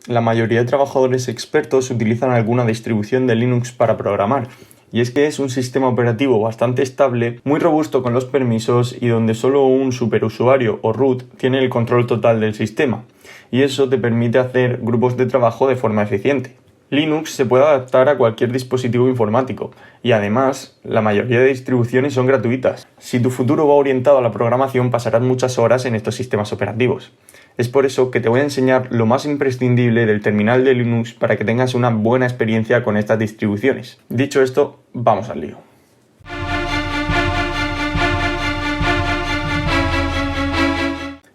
la mayoría de trabajadores expertos utilizan alguna distribución de Linux para programar. Y es que es un sistema operativo bastante estable, muy robusto con los permisos y donde solo un superusuario o root tiene el control total del sistema. Y eso te permite hacer grupos de trabajo de forma eficiente. Linux se puede adaptar a cualquier dispositivo informático y además la mayoría de distribuciones son gratuitas. Si tu futuro va orientado a la programación pasarás muchas horas en estos sistemas operativos. Es por eso que te voy a enseñar lo más imprescindible del terminal de Linux para que tengas una buena experiencia con estas distribuciones. Dicho esto, vamos al lío.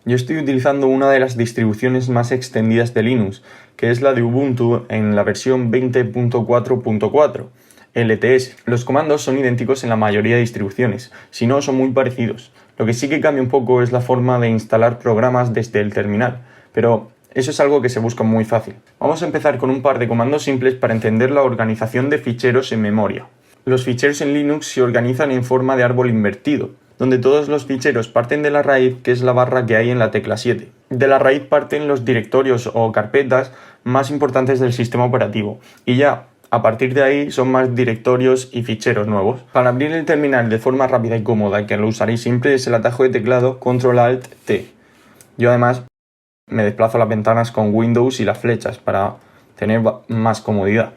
Yo estoy utilizando una de las distribuciones más extendidas de Linux, que es la de Ubuntu en la versión 20.4.4, LTS. Los comandos son idénticos en la mayoría de distribuciones, si no son muy parecidos. Lo que sí que cambia un poco es la forma de instalar programas desde el terminal, pero eso es algo que se busca muy fácil. Vamos a empezar con un par de comandos simples para entender la organización de ficheros en memoria. Los ficheros en Linux se organizan en forma de árbol invertido, donde todos los ficheros parten de la raíz, que es la barra que hay en la tecla 7. De la raíz parten los directorios o carpetas más importantes del sistema operativo, y ya a partir de ahí son más directorios y ficheros nuevos. Para abrir el terminal de forma rápida y cómoda, que lo usaréis siempre, es el atajo de teclado Control-Alt-T. Yo además me desplazo las ventanas con Windows y las flechas para tener más comodidad.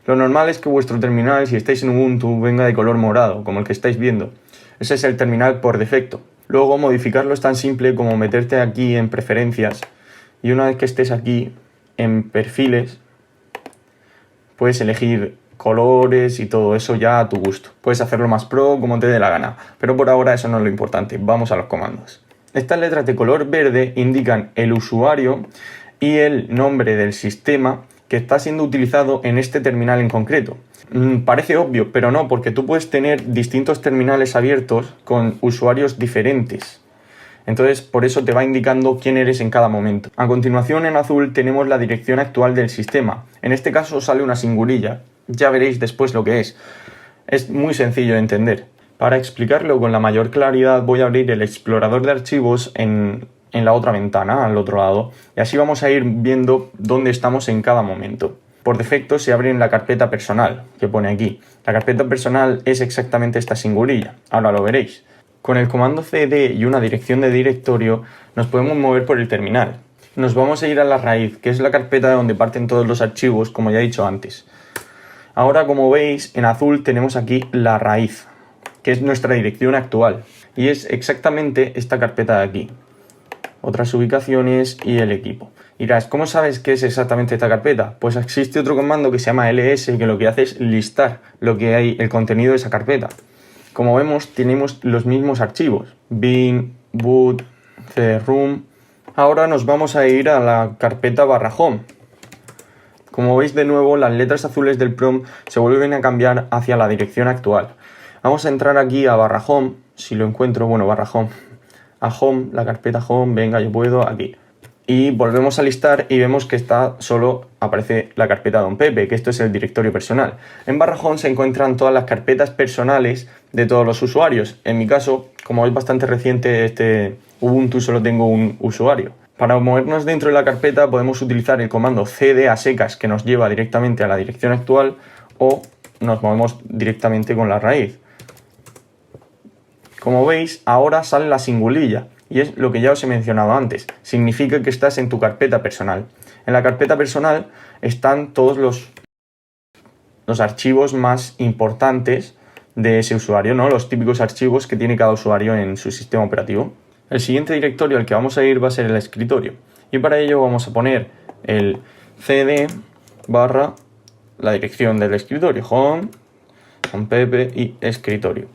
Lo normal es que vuestro terminal, si estáis en Ubuntu, venga de color morado, como el que estáis viendo. Ese es el terminal por defecto. Luego, modificarlo es tan simple como meterte aquí en preferencias y una vez que estés aquí en perfiles, puedes elegir colores y todo eso ya a tu gusto. Puedes hacerlo más pro como te dé la gana, pero por ahora eso no es lo importante. Vamos a los comandos. Estas letras de color verde indican el usuario y el nombre del sistema que está siendo utilizado en este terminal en concreto. Parece obvio, pero no, porque tú puedes tener distintos terminales abiertos con usuarios diferentes. Entonces, por eso te va indicando quién eres en cada momento. A continuación, en azul, tenemos la dirección actual del sistema. En este caso sale una singulilla. Ya veréis después lo que es. Es muy sencillo de entender. Para explicarlo con la mayor claridad, voy a abrir el explorador de archivos en la otra ventana, al otro lado, y así vamos a ir viendo dónde estamos en cada momento. Por defecto se abre en la carpeta personal, que pone aquí. La carpeta personal es exactamente esta singulilla, ahora lo veréis. Con el comando cd y una dirección de directorio nos podemos mover por el terminal. Nos vamos a ir a la raíz, que es la carpeta de donde parten todos los archivos, como ya he dicho antes. Ahora, como veis, en azul tenemos aquí la raíz, que es nuestra dirección actual, y es exactamente esta carpeta de aquí. Otras ubicaciones y el equipo. Dirás, ¿cómo sabes qué es exactamente esta carpeta? Pues existe otro comando que se llama ls, que lo que hace es listar lo que hay, el contenido de esa carpeta. Como vemos, tenemos los mismos archivos, bin, boot, cd-room. Ahora nos vamos a ir a la carpeta /home. Como veis de nuevo, las letras azules del prompt se vuelven a cambiar hacia la dirección actual. Vamos a entrar aquí a /home, si lo encuentro, bueno, /home. A home, la carpeta home, venga, yo puedo, aquí. Y volvemos a listar y vemos que solo aparece la carpeta Don Pepe, que esto es el directorio personal. En /home se encuentran todas las carpetas personales de todos los usuarios. En mi caso, como es bastante reciente este Ubuntu, solo tengo un usuario. Para movernos dentro de la carpeta podemos utilizar el comando cd a secas, que nos lleva directamente a la dirección actual, o nos movemos directamente con la raíz. Como veis, ahora sale la singulilla, y es lo que ya os he mencionado antes. Significa que estás en tu carpeta personal. En la carpeta personal están todos los archivos más importantes de ese usuario, ¿no? Los típicos archivos que tiene cada usuario en su sistema operativo. El siguiente directorio al que vamos a ir va a ser el escritorio. Y para ello vamos a poner el cd / la dirección del escritorio, home, pepe y escritorio.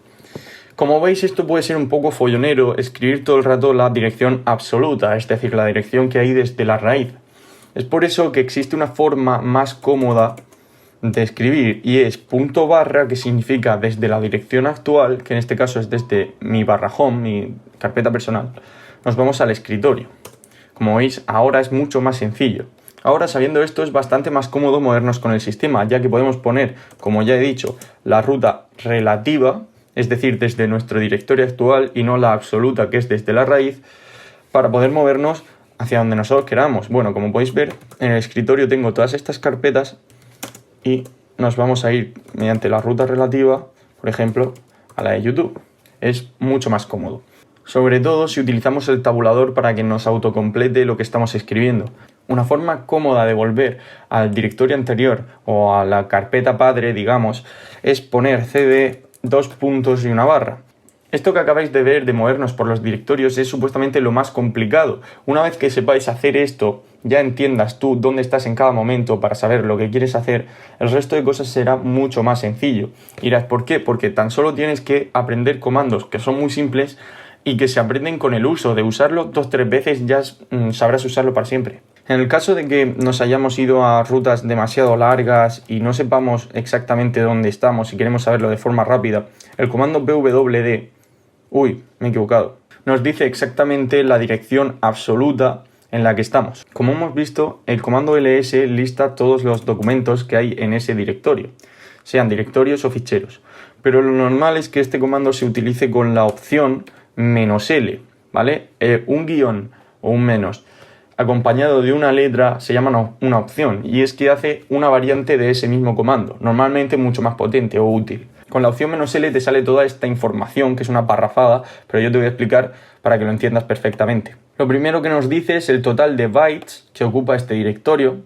Como veis, esto puede ser un poco follonero, escribir todo el rato la dirección absoluta, es decir, la dirección que hay desde la raíz. Es por eso que existe una forma más cómoda de escribir y es ./, que significa desde la dirección actual, que en este caso es desde mi /home, mi carpeta personal, nos vamos al escritorio. Como veis, ahora es mucho más sencillo. Ahora, sabiendo esto, es bastante más cómodo movernos con el sistema, ya que podemos poner, como ya he dicho, la ruta relativa, es decir, desde nuestro directorio actual y no la absoluta, que es desde la raíz, para poder movernos hacia donde nosotros queramos. Bueno, como podéis ver, en el escritorio tengo todas estas carpetas y nos vamos a ir mediante la ruta relativa, por ejemplo, a la de YouTube. Es mucho más cómodo. Sobre todo si utilizamos el tabulador para que nos autocomplete lo que estamos escribiendo. Una forma cómoda de volver al directorio anterior o a la carpeta padre, digamos, es poner cd, 2 puntos y una barra. Esto que acabáis de ver de movernos por los directorios es supuestamente lo más complicado. Una vez que sepáis hacer esto, ya entiendas tú dónde estás en cada momento para saber lo que quieres hacer, el resto de cosas será mucho más sencillo. Y dirás, ¿por qué? Porque tan solo tienes que aprender comandos que son muy simples y que se aprenden con el uso. De usarlo 2-3 veces ya sabrás usarlo para siempre. En el caso de que nos hayamos ido a rutas demasiado largas y no sepamos exactamente dónde estamos y queremos saberlo de forma rápida, el comando pwd, me he equivocado, nos dice exactamente la dirección absoluta en la que estamos. Como hemos visto, el comando ls lista todos los documentos que hay en ese directorio, sean directorios o ficheros. Pero lo normal es que este comando se utilice con la opción "-l", ¿vale? Un guión o un menos acompañado de una letra se llama una opción, y es que hace una variante de ese mismo comando, normalmente mucho más potente o útil. Con la opción "-l te sale toda esta información, que es una parrafada, pero yo te voy a explicar para que lo entiendas perfectamente. Lo primero que nos dice es el total de bytes que ocupa este directorio,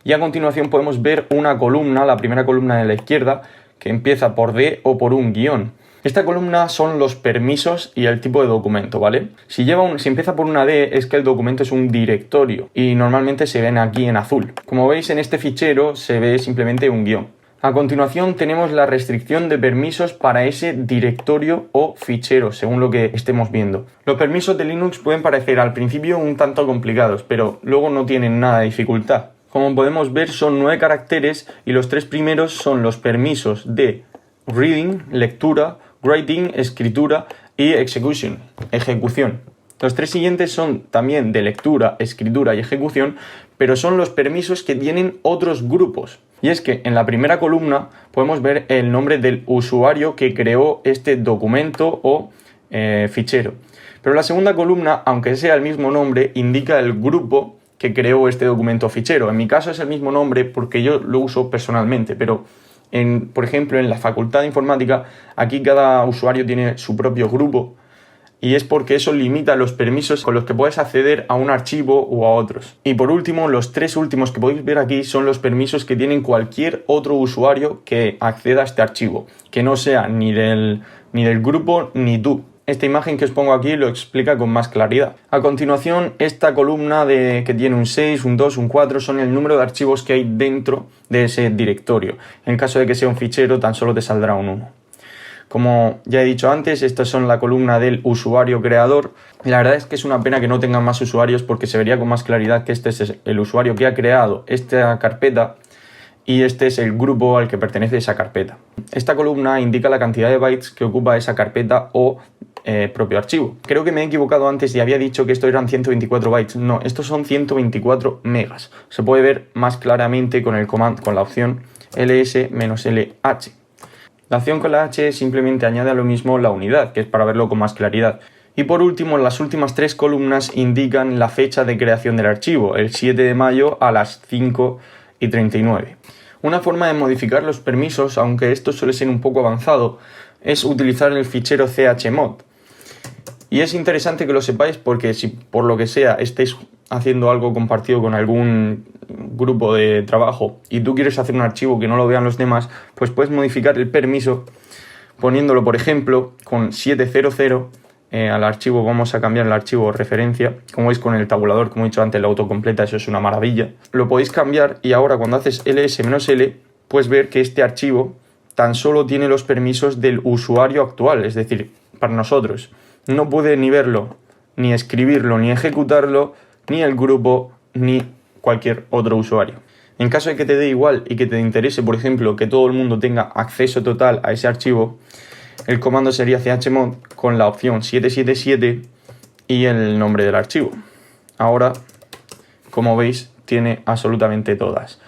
y a continuación podemos ver una columna, la primera columna de la izquierda, que empieza por D o por un guión. Esta columna son los permisos y el tipo de documento, ¿vale? Si empieza por una D es que el documento es un directorio y normalmente se ven aquí en azul. Como veis, en este fichero se ve simplemente un guión. A continuación tenemos la restricción de permisos para ese directorio o fichero, según lo que estemos viendo. Los permisos de Linux pueden parecer al principio un tanto complicados, pero luego no tienen nada de dificultad. Como podemos ver, son 9 caracteres y los 3 primeros son los permisos de reading, lectura, writing, escritura, y execution, ejecución. Los 3 siguientes son también de lectura, escritura y ejecución, pero son los permisos que tienen otros grupos. Y es que en la primera columna podemos ver el nombre del usuario que creó este documento o fichero. Pero la segunda columna, aunque sea el mismo nombre, indica el grupo que creó este documento o fichero. En mi caso es el mismo nombre porque yo lo uso personalmente, pero por ejemplo, en la Facultad de Informática, aquí cada usuario tiene su propio grupo, y es porque eso limita los permisos con los que puedes acceder a un archivo o a otros. Y por último, los 3 últimos que podéis ver aquí son los permisos que tienen cualquier otro usuario que acceda a este archivo, que no sea ni del grupo ni tú. Esta imagen que os pongo aquí lo explica con más claridad. A continuación, esta columna que tiene un 6, un 2, un 4 son el número de archivos que hay dentro de ese directorio. En caso de que sea un fichero, tan solo te saldrá un 1. Como ya he dicho antes, estas son la columna del usuario creador. La verdad es que es una pena que no tengan más usuarios, porque se vería con más claridad que este es el usuario que ha creado esta carpeta y este es el grupo al que pertenece esa carpeta. Esta columna indica la cantidad de bytes que ocupa esa carpeta o propio archivo. Creo que me he equivocado antes y había dicho que esto eran 124 bytes. No, estos son 124 megas. Se puede ver más claramente con la opción ls-lh. La opción con la H simplemente añade a lo mismo la unidad, que es para verlo con más claridad. Y por último, las últimas 3 columnas indican la fecha de creación del archivo, el 7 de mayo a las 5:39. Una forma de modificar los permisos, aunque esto suele ser un poco avanzado, es utilizar el fichero chmod. Y es interesante que lo sepáis porque si por lo que sea estáis haciendo algo compartido con algún grupo de trabajo y tú quieres hacer un archivo que no lo vean los demás, pues puedes modificar el permiso poniéndolo, por ejemplo, con 700 al archivo. Vamos a cambiar el archivo referencia. Como veis, con el tabulador, como he dicho antes, la autocompleta, eso es una maravilla. Lo podéis cambiar y ahora cuando haces ls-l puedes ver que este archivo tan solo tiene los permisos del usuario actual, es decir, para nosotros. No puede ni verlo, ni escribirlo, ni ejecutarlo, ni el grupo, ni cualquier otro usuario. En caso de que te dé igual y que te interese, por ejemplo, que todo el mundo tenga acceso total a ese archivo, el comando sería chmod con la opción 777 y el nombre del archivo. Ahora, como veis, tiene absolutamente todas.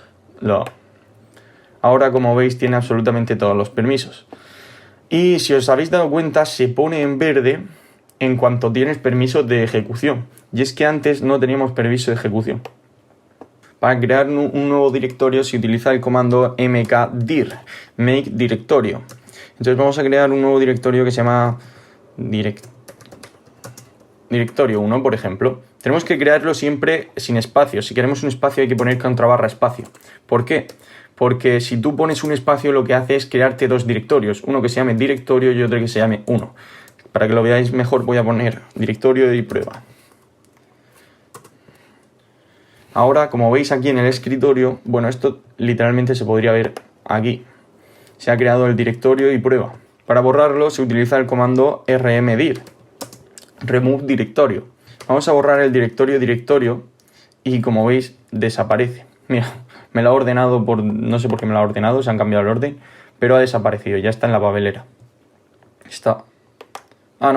Ahora, como veis, tiene absolutamente todos los permisos. Y si os habéis dado cuenta, se pone en verde en cuanto tienes permiso de ejecución. Y es que antes no teníamos permiso de ejecución. Para crear un nuevo directorio se utiliza el comando mkdir, make directorio. Entonces vamos a crear un nuevo directorio que se llama directorio 1, por ejemplo. Tenemos que crearlo siempre sin espacio. Si queremos un espacio hay que poner contrabarra espacio. ¿Por qué? Porque si tú pones un espacio lo que hace es crearte dos directorios. Uno que se llame directorio y otro que se llame 1. Para que lo veáis mejor voy a poner directorio y prueba. Ahora, como veis aquí en el escritorio, bueno, esto literalmente se podría ver aquí. Se ha creado el directorio y prueba. Para borrarlo se utiliza el comando rmdir, remove directorio. Vamos a borrar el directorio y como veis desaparece. Mira, me lo ha ordenado no sé por qué me lo ha ordenado, se han cambiado el orden, pero ha desaparecido, ya está en la papelera. Está. Ah,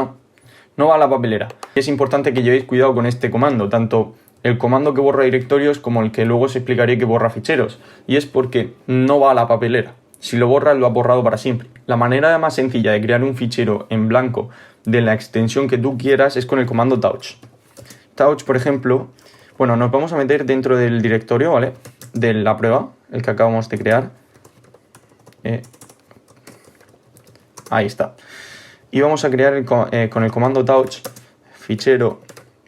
no va a la papelera. Es importante que llevéis cuidado con este comando, tanto el comando que borra directorios como el que luego os explicaré que borra ficheros. Y es porque no va a la papelera. Si lo borras, lo ha borrado para siempre. La manera más sencilla de crear un fichero en blanco de la extensión que tú quieras es con el comando touch. Touch, por ejemplo, bueno, nos vamos a meter dentro del directorio, ¿vale? De la prueba, el que acabamos de crear. Ahí está. Y vamos a crear con el comando touch fichero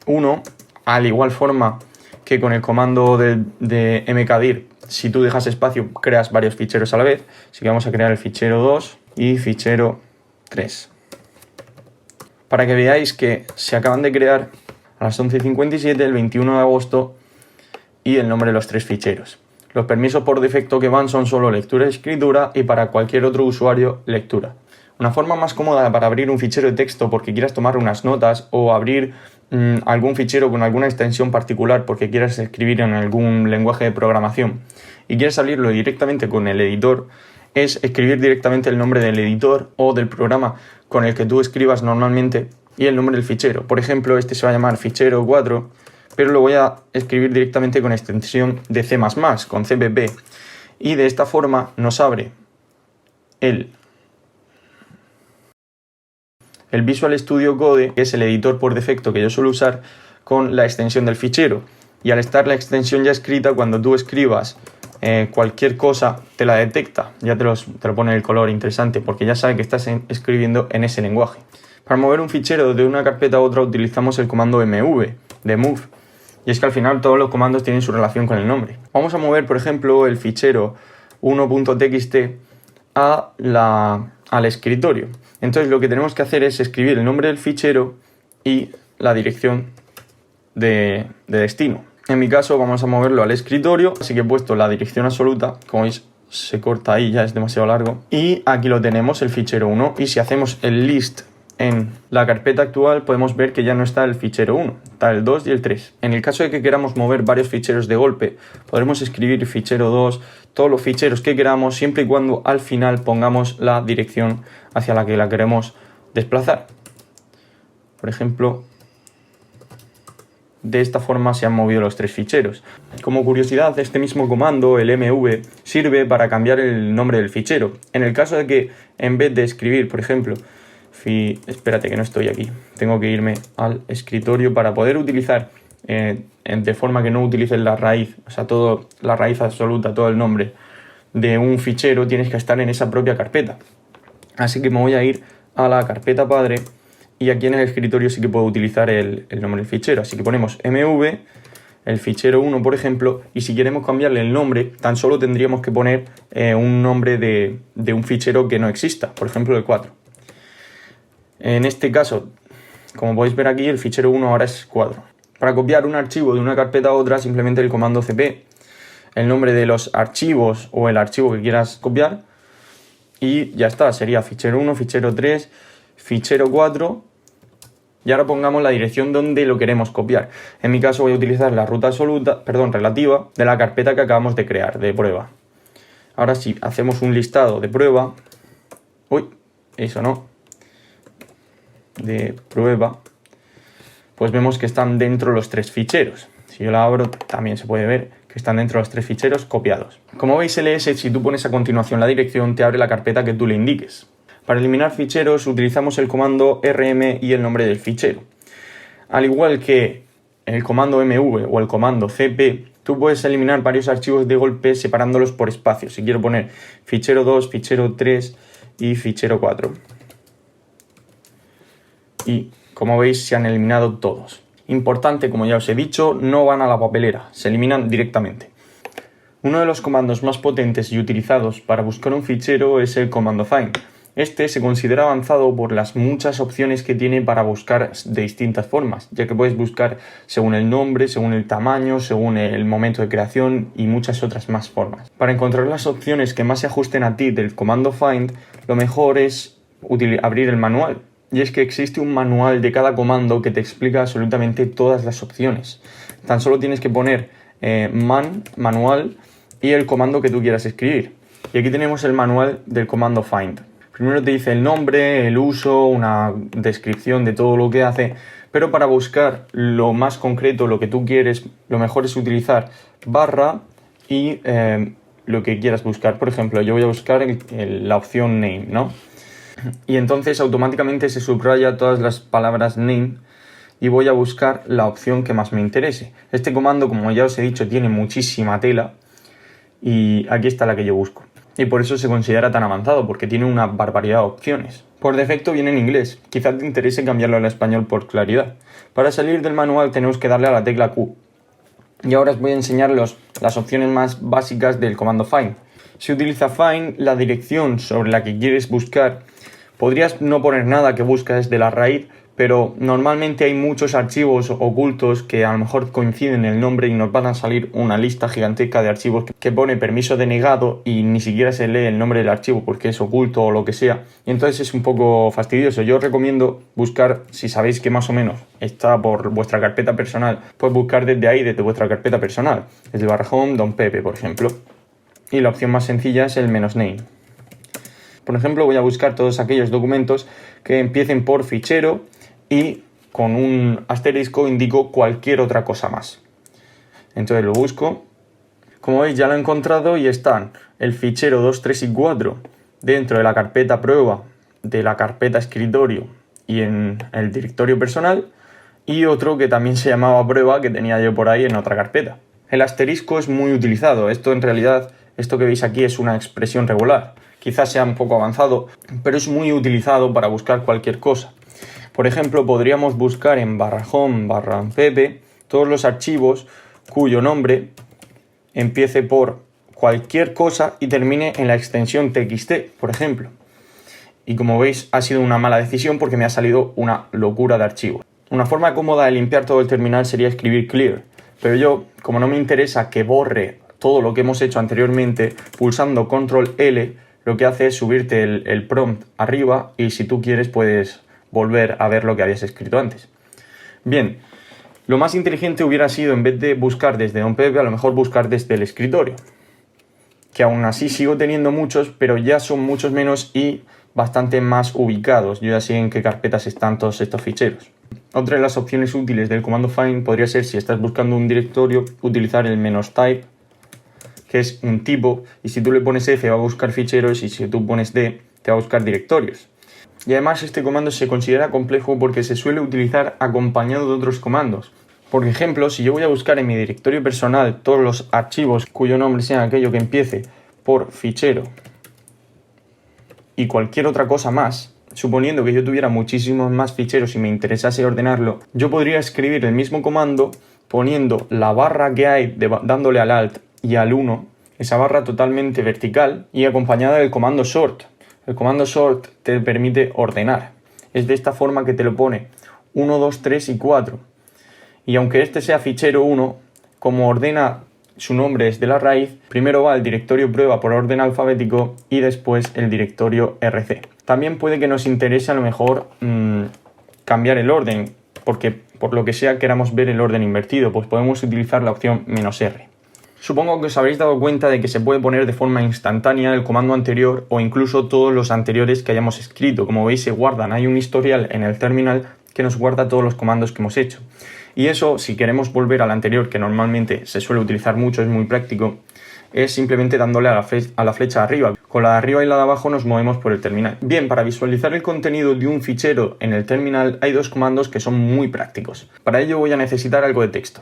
1, al igual forma que con el comando de mkdir. Si tú dejas espacio, creas varios ficheros a la vez. Así que vamos a crear el fichero 2 y fichero 3. Para que veáis que se acaban de crear a las 11:57, el 21 de agosto, y el nombre de los tres ficheros. Los permisos por defecto que van son solo lectura y escritura, y para cualquier otro usuario, lectura. Una forma más cómoda para abrir un fichero de texto porque quieras tomar unas notas o abrir algún fichero con alguna extensión particular porque quieras escribir en algún lenguaje de programación y quieres abrirlo directamente con el editor, es escribir directamente el nombre del editor o del programa con el que tú escribas normalmente y el nombre del fichero. Por ejemplo, este se va a llamar fichero 4, pero lo voy a escribir directamente con extensión de C++, con CPP. Y de esta forma nos abre el Visual Studio Code, que es el editor por defecto que yo suelo usar, con la extensión del fichero. Y al estar la extensión ya escrita, cuando tú escribas cualquier cosa, te la detecta. Ya te lo pone el color interesante, porque ya sabe que estás escribiendo en ese lenguaje. Para mover un fichero de una carpeta a otra utilizamos el comando mv, de move. Y es que al final todos los comandos tienen su relación con el nombre. Vamos a mover, por ejemplo, el fichero 1.txt al escritorio. Entonces lo que tenemos que hacer es escribir el nombre del fichero y la dirección de destino. En mi caso vamos a moverlo al escritorio, así que he puesto la dirección absoluta, como veis se corta ahí, ya es demasiado largo. Y aquí lo tenemos, el fichero 1, y si hacemos el list en la carpeta actual podemos ver que ya no está el fichero 1, está el 2 y el 3. En el caso de que queramos mover varios ficheros de golpe, podremos escribir fichero 2, todos los ficheros que queramos, siempre y cuando al final pongamos la dirección hacia la que la queremos desplazar. Por ejemplo, de esta forma se han movido los tres ficheros. Como curiosidad, este mismo comando, el mv, sirve para cambiar el nombre del fichero. En el caso de que en vez de escribir, por ejemplo, espérate que no estoy aquí, tengo que irme al escritorio para poder utilizar de forma que no utilices la raíz, o sea, la raíz absoluta, todo el nombre de un fichero, tienes que estar en esa propia carpeta. Así que me voy a ir a la carpeta padre y aquí en el escritorio sí que puedo utilizar el nombre del fichero. Así que ponemos mv, el fichero 1, por ejemplo, y si queremos cambiarle el nombre, tan solo tendríamos que poner un nombre de un fichero que no exista, por ejemplo el 4. En este caso, como podéis ver aquí, el fichero 1 ahora es 4. Para copiar un archivo de una carpeta a otra, simplemente el comando cp, el nombre de los archivos o el archivo que quieras copiar, y ya está, sería fichero 1, fichero 3, fichero 4, y ahora pongamos la dirección donde lo queremos copiar. En mi caso voy a utilizar la ruta relativa de la carpeta que acabamos de crear, de prueba. Ahora si hacemos un listado de prueba, de prueba, pues vemos que están dentro los tres ficheros. Si yo la abro, también se puede ver que están dentro los tres ficheros copiados. Como veis, ls, si tú pones a continuación la dirección, te abre la carpeta que tú le indiques. Para eliminar ficheros utilizamos el comando rm y el nombre del fichero. Al igual que el comando mv o el comando cp, tú puedes eliminar varios archivos de golpe separándolos por espacios. Si quiero poner fichero 2, fichero 3 y fichero 4. Y como veis se han eliminado todos. Importante, como ya os he dicho, no van a la papelera, se eliminan directamente. Uno de los comandos más potentes y utilizados para buscar un fichero es el comando find. Este se considera avanzado por las muchas opciones que tiene para buscar de distintas formas, ya que puedes buscar según el nombre, según el tamaño, según el momento de creación y muchas otras más formas. Para encontrar las opciones que más se ajusten a ti del comando find, lo mejor es abrir el manual. Y es que existe un manual de cada comando que te explica absolutamente todas las opciones. Tan solo tienes que poner manual y el comando que tú quieras escribir. Y aquí tenemos el manual del comando find. Primero te dice el nombre, el uso, una descripción de todo lo que hace, pero para buscar lo más concreto, lo que tú quieres, lo mejor es utilizar barra y lo que quieras buscar. Por ejemplo, yo voy a buscar la opción name, ¿no? Y entonces automáticamente se subraya todas las palabras name y voy a buscar la opción que más me interese. Este comando, como ya os he dicho, tiene muchísima tela y aquí está la que yo busco. Y por eso se considera tan avanzado, porque tiene una barbaridad de opciones. Por defecto viene en inglés, quizás te interese cambiarlo al español por claridad. Para salir del manual tenemos que darle a la tecla Q. Y ahora os voy a enseñar las opciones más básicas del comando find. Si utiliza find, la dirección sobre la que quieres buscar, podrías no poner nada que buscas de la raíz, pero normalmente hay muchos archivos ocultos que a lo mejor coinciden en el nombre y nos van a salir una lista gigantesca de archivos que pone permiso denegado y ni siquiera se lee el nombre del archivo porque es oculto o lo que sea. Y entonces es un poco fastidioso. Yo os recomiendo buscar, si sabéis que más o menos está por vuestra carpeta personal, pues buscar desde ahí, desde vuestra carpeta personal, desde /home, Don Pepe, por ejemplo. Y la opción más sencilla es el "-name". Por ejemplo, voy a buscar todos aquellos documentos que empiecen por fichero y con un asterisco indico cualquier otra cosa más. Entonces lo busco. Como veis ya lo he encontrado y están el fichero 2, 3 y 4 dentro de la carpeta prueba, de la carpeta escritorio y en el directorio personal, y otro que también se llamaba prueba que tenía yo por ahí en otra carpeta. El asterisco es muy utilizado. Esto en realidad, esto que veis aquí es una expresión regular. Quizás sea un poco avanzado, pero es muy utilizado para buscar cualquier cosa. Por ejemplo, podríamos buscar en /home, /pp todos los archivos cuyo nombre empiece por cualquier cosa y termine en la extensión txt, por ejemplo. Y como veis, ha sido una mala decisión porque me ha salido una locura de archivos. Una forma cómoda de limpiar todo el terminal sería escribir clear, pero yo, como no me interesa que borre todo lo que hemos hecho anteriormente, pulsando control L, lo que hace es subirte el prompt arriba y si tú quieres puedes volver a ver lo que habías escrito antes. Bien, lo más inteligente hubiera sido, en vez de buscar desde Don Pepe, a lo mejor buscar desde el escritorio, que aún así sigo teniendo muchos, pero ya son muchos menos y bastante más ubicados. Yo ya sé en qué carpetas están todos estos ficheros. Otra de las opciones útiles del comando find podría ser, si estás buscando un directorio, utilizar el "-type", que es un tipo, y si tú le pones F va a buscar ficheros y si tú pones D te va a buscar directorios. Y además este comando se considera complejo porque se suele utilizar acompañado de otros comandos. Por ejemplo, si yo voy a buscar en mi directorio personal todos los archivos cuyo nombre sea aquello que empiece por fichero y cualquier otra cosa más, suponiendo que yo tuviera muchísimos más ficheros y me interesase ordenarlo, yo podría escribir el mismo comando poniendo la barra que hay, dándole al Alt y al 1, esa barra totalmente vertical y acompañada del comando sort. El comando sort te permite ordenar. Es de esta forma que te lo pone 1, 2, 3 y 4. Y aunque este sea fichero 1, como ordena su nombre desde la raíz, primero va al directorio prueba por orden alfabético y después el directorio rc. También puede que nos interese a lo mejor cambiar el orden, porque por lo que sea queramos ver el orden invertido, pues podemos utilizar la opción "-r". Supongo que os habréis dado cuenta de que se puede poner de forma instantánea el comando anterior o incluso todos los anteriores que hayamos escrito. Como veis se guardan, hay un historial en el terminal que nos guarda todos los comandos que hemos hecho. Y eso, si queremos volver al anterior, que normalmente se suele utilizar mucho, es muy práctico, es simplemente dándole a la flecha arriba. Con la de arriba y la de abajo nos movemos por el terminal. Bien, para visualizar el contenido de un fichero en el terminal hay dos comandos que son muy prácticos. Para ello voy a necesitar algo de texto.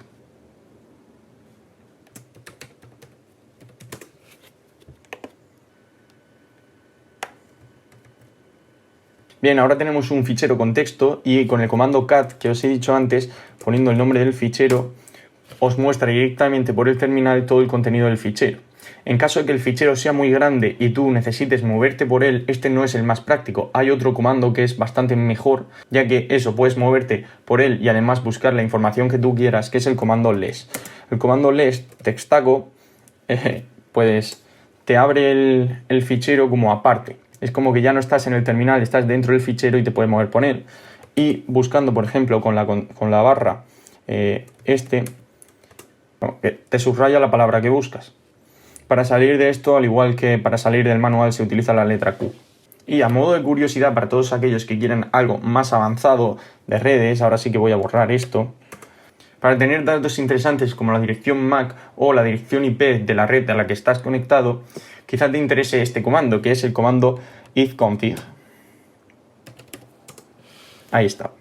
Bien, ahora tenemos un fichero con texto y con el comando cat que os he dicho antes, poniendo el nombre del fichero, os muestra directamente por el terminal todo el contenido del fichero. En caso de que el fichero sea muy grande y tú necesites moverte por él, este no es el más práctico. Hay otro comando que es bastante mejor, ya que eso, puedes moverte por él y además buscar la información que tú quieras, que es el comando less. El comando less textaco, pues te abre el fichero como aparte. Es como que ya no estás en el terminal, estás dentro del fichero y te puedes mover por él. Y buscando, por ejemplo, con la barra, te subraya la palabra que buscas. Para salir de esto, al igual que para salir del manual, se utiliza la letra Q. Y a modo de curiosidad, para todos aquellos que quieren algo más avanzado de redes, ahora sí que voy a borrar esto. Para tener datos interesantes como la dirección MAC o la dirección IP de la red a la que estás conectado, quizás te interese este comando, que es el comando ifconfig. Ahí está.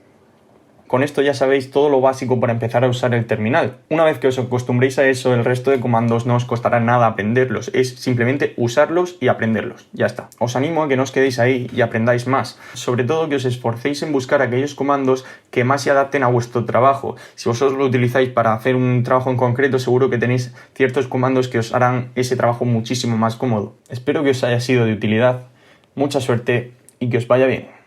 Con esto ya sabéis todo lo básico para empezar a usar el terminal. Una vez que os acostumbréis a eso, el resto de comandos no os costará nada aprenderlos. Es simplemente usarlos y aprenderlos. Ya está. Os animo a que no os quedéis ahí y aprendáis más. Sobre todo que os esforcéis en buscar aquellos comandos que más se adapten a vuestro trabajo. Si vosotros lo utilizáis para hacer un trabajo en concreto, seguro que tenéis ciertos comandos que os harán ese trabajo muchísimo más cómodo. Espero que os haya sido de utilidad. Mucha suerte y que os vaya bien.